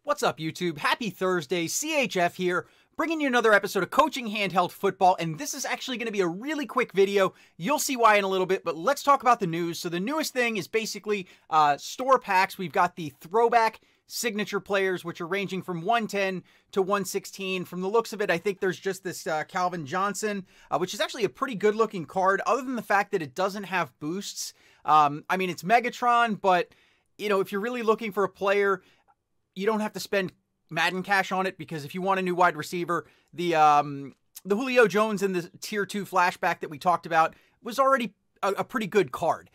What's up, YouTube? Happy Thursday, CHF here, bringing you another episode of Coaching Handheld Football, and this is actually going to be a really quick video. You'll see why in a little bit, but let's talk about the news. So the newest thing is basically store packs. We've got the throwback signature players, which are ranging from 110 to 116. From the looks of it, I think there's just this Calvin Johnson, which is actually a pretty good looking card, other than the fact that it doesn't have boosts. I mean, it's Megatron, but you know, if you're really looking for a player, you don't have to spend Madden cash on it, because if you want a new wide receiver, the Julio Jones in the Tier 2 flashback that we talked about was already a pretty good card.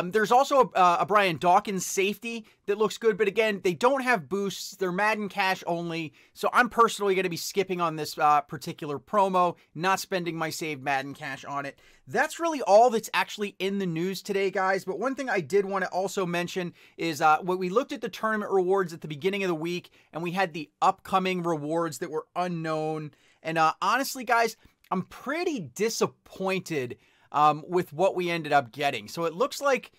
There's also a Brian Dawkins safety that looks good, but again, they don't have boosts. They're Madden cash only, so I'm personally going to be skipping on this particular promo, not spending my saved Madden cash on it. That's really all that's actually in the news today, guys, but one thing I did want to also mention is when we looked at the tournament rewards at the beginning of the week, and we had the upcoming rewards that were unknown, and honestly, guys, I'm pretty disappointed with what we ended up getting. So it looks like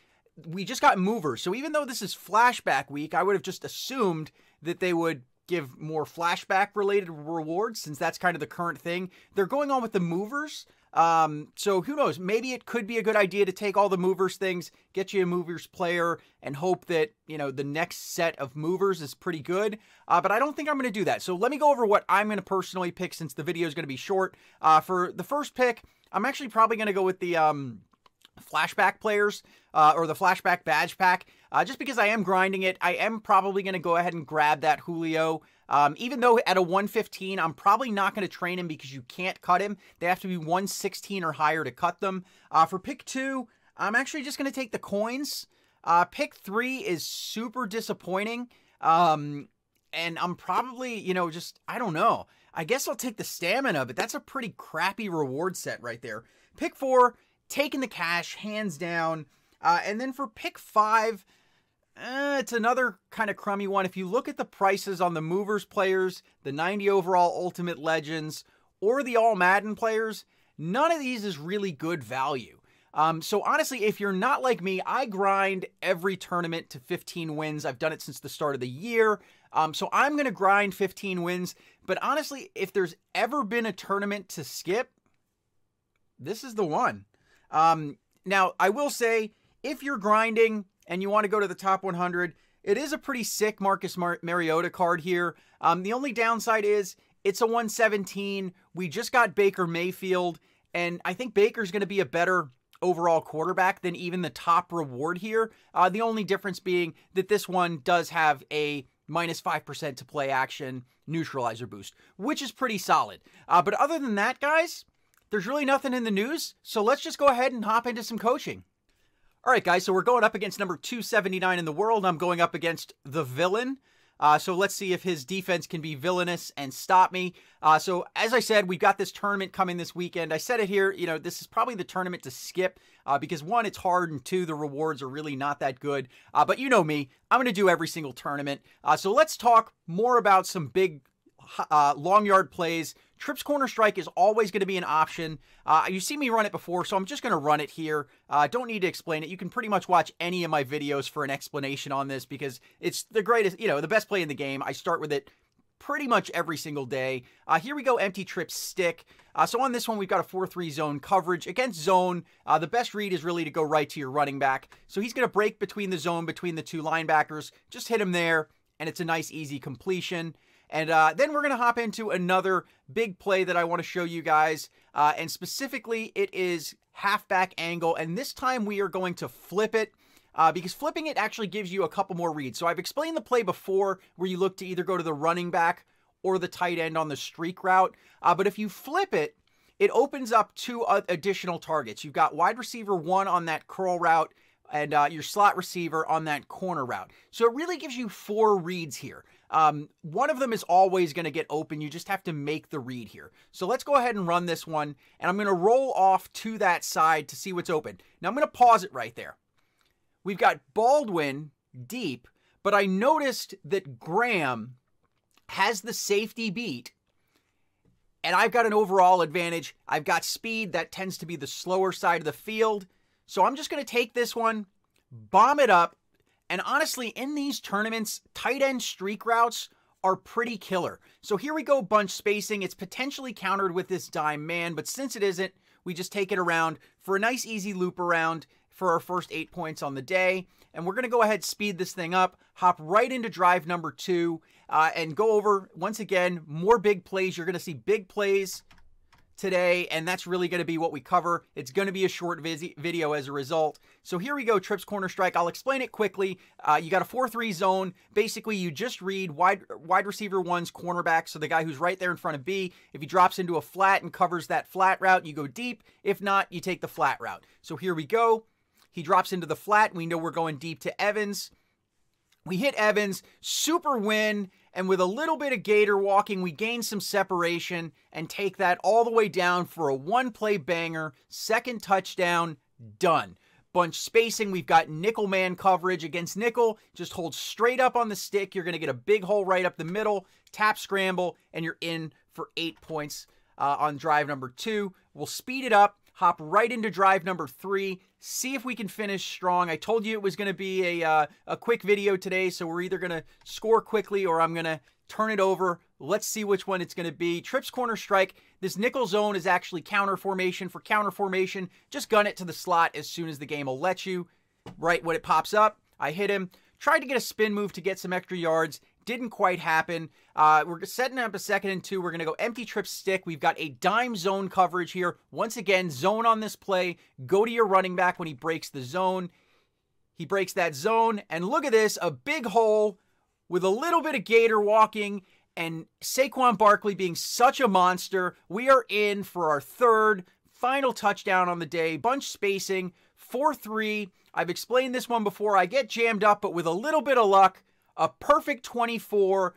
we just got movers. So even though this is flashback week, I would have just assumed that they would give more flashback related rewards, since that's kind of the current thing. They're going on with the movers. So who knows, maybe it could be a good idea to take all the movers things, get you a movers player, and hope that, you know, the next set of movers is pretty good. But I don't think I'm going to do that. So let me go over what I'm going to personally pick, since the video is going to be short. For the first pick, I'm actually probably going to go with the flashback players, or the flashback badge pack, just because I am grinding it. I am probably going to go ahead and grab that Julio. Even though at a 115, I'm probably not going to train him, because you can't cut him. They have to be 116 or higher to cut them. For pick 2, I'm actually just going to take the coins. Pick 3 is super disappointing. And I'm probably, you know, just, I don't know. I guess I'll take the stamina, but that's a pretty crappy reward set right there. Pick 4, taking the cash, hands down. And then for pick 5, it's another kind of crummy one. If you look at the prices on the movers players, the 90 overall ultimate legends, or the all Madden players, none of these is really good value. So honestly, if you're not like me, I grind every tournament to 15 wins. I've done it since the start of the year. So I'm going to grind 15 wins. But honestly, if there's ever been a tournament to skip, this is the one. Now, I will say, if you're grinding and you want to go to the top 100, it is a pretty sick Marcus Mariota card here. The only downside is it's a 117. We just got Baker Mayfield, and I think Baker's going to be a better overall quarterback than even the top reward here. The only difference being that this one does have a minus 5% to play action neutralizer boost, which is pretty solid. But other than that, guys, there's really nothing in the news. So let's just go ahead and hop into some coaching. All right, guys, so we're going up against number 279 in the world. I'm going up against the villain. So let's see if his defense can be villainous and stop me. So as I said, we've got this tournament coming this weekend. I said it here, you know, this is probably the tournament to skip because 1, it's hard, and 2, the rewards are really not that good. But you know me, I'm going to do every single tournament. So let's talk more about some big long yard plays. Trips corner strike is always going to be an option. You see me run it before, so I'm just going to run it here. Don't need to explain it. You can pretty much watch any of my videos for an explanation on this, because it's the greatest, you know, the best play in the game. I start with it pretty much every single day. Here we go, empty trip stick. So on this one, we've got a 4-3 zone coverage. Against zone, the best read is really to go right to your running back. So he's going to break between the zone, between the 2 linebackers. Just hit him there, and it's a nice, easy completion. And then we're going to hop into another big play that I want to show you guys. And specifically, it is halfback angle. And this time we are going to flip it because flipping it actually gives you a couple more reads. So I've explained the play before, where you look to either go to the running back or the tight end on the streak route. But if you flip it, it opens up 2 additional targets. You've got wide receiver 1 on that curl route, and your slot receiver on that corner route. So it really gives you 4 reads here. One of them is always going to get open. You just have to make the read here. So let's go ahead and run this one, and I'm going to roll off to that side to see what's open. Now I'm going to pause it right there. We've got Baldwin deep, but I noticed that Graham has the safety beat, and I've got an overall advantage. I've got speed. That tends to be the slower side of the field. So I'm just going to take this one, bomb it up, and honestly, in these tournaments, tight end streak routes are pretty killer. So here we go, bunch spacing. It's potentially countered with this dime man, but since it isn't, we just take it around for a nice easy loop around for our first 8 points on the day. And we're going to go ahead, speed this thing up, hop right into drive number 2, and go over, once again, more big plays. You're going to see big plays today, and that's really going to be what we cover. It's going to be a short video as a result. So here we go, trips corner strike. I'll explain it quickly. You got a 4-3 zone. Basically, you just read wide receiver 1's cornerback, so the guy who's right there in front of B. If he drops into a flat and covers that flat route, you go deep. If not, you take the flat route. So here we go. He drops into the flat. We know we're going deep to Evans. We hit Evans, super win, and with a little bit of gator walking, we gain some separation and take that all the way down for a one-play banger, second touchdown, done. Bunch spacing, we've got nickel man coverage against nickel. Just hold straight up on the stick. You're going to get a big hole right up the middle, tap scramble, and you're in for 8 points on drive number 2. We'll speed it up, hop right into drive number 3, see if we can finish strong. I told you it was going to be a quick video today, so we're either going to score quickly or I'm going to turn it over. Let's see which one it's going to be. Trips corner strike. This nickel zone is actually counter formation. For counter formation, just gun it to the slot as soon as the game will let you. Right when it pops up, I hit him. Tried to get a spin move to get some extra yards. Didn't quite happen. We're setting up a 2nd and 2. We're going to go empty trip stick. We've got a dime zone coverage here. Once again, zone on this play. Go to your running back when he breaks the zone. He breaks that zone. And look at this, a big hole with a little bit of gator walking and Saquon Barkley being such a monster. We are in for our 3rd final touchdown on the day. Bunch spacing, 4-3. I've explained this one before. I get jammed up, but with a little bit of luck, a perfect 24,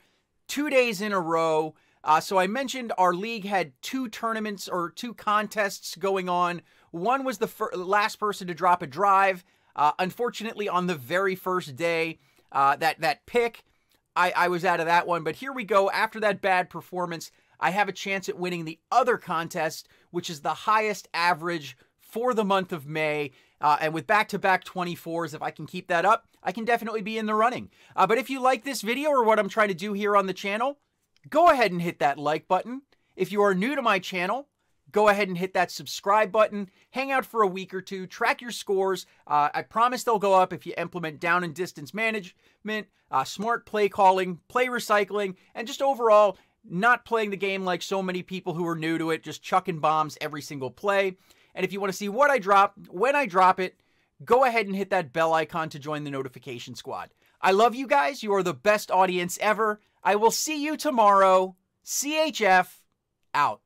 2 days in a row. So I mentioned our league had 2 tournaments or 2 contests going on. One was the last person to drop a drive. Unfortunately, on the very first day, that pick, I was out of that one. But here we go. After that bad performance, I have a chance at winning the other contest, which is the highest average for the month of May. And with back-to-back 24s, if I can keep that up, I can definitely be in the running. But if you like this video or what I'm trying to do here on the channel, go ahead and hit that like button. If you are new to my channel, go ahead and hit that subscribe button. Hang out for a week or 2. Track your scores. I promise they'll go up if you implement down and distance management, smart play calling, play recycling, and just overall not playing the game like so many people who are new to it, just chucking bombs every single play. And if you want to see what I drop, when I drop it, go ahead and hit that bell icon to join the notification squad. I love you guys. You are the best audience ever. I will see you tomorrow. CHF out.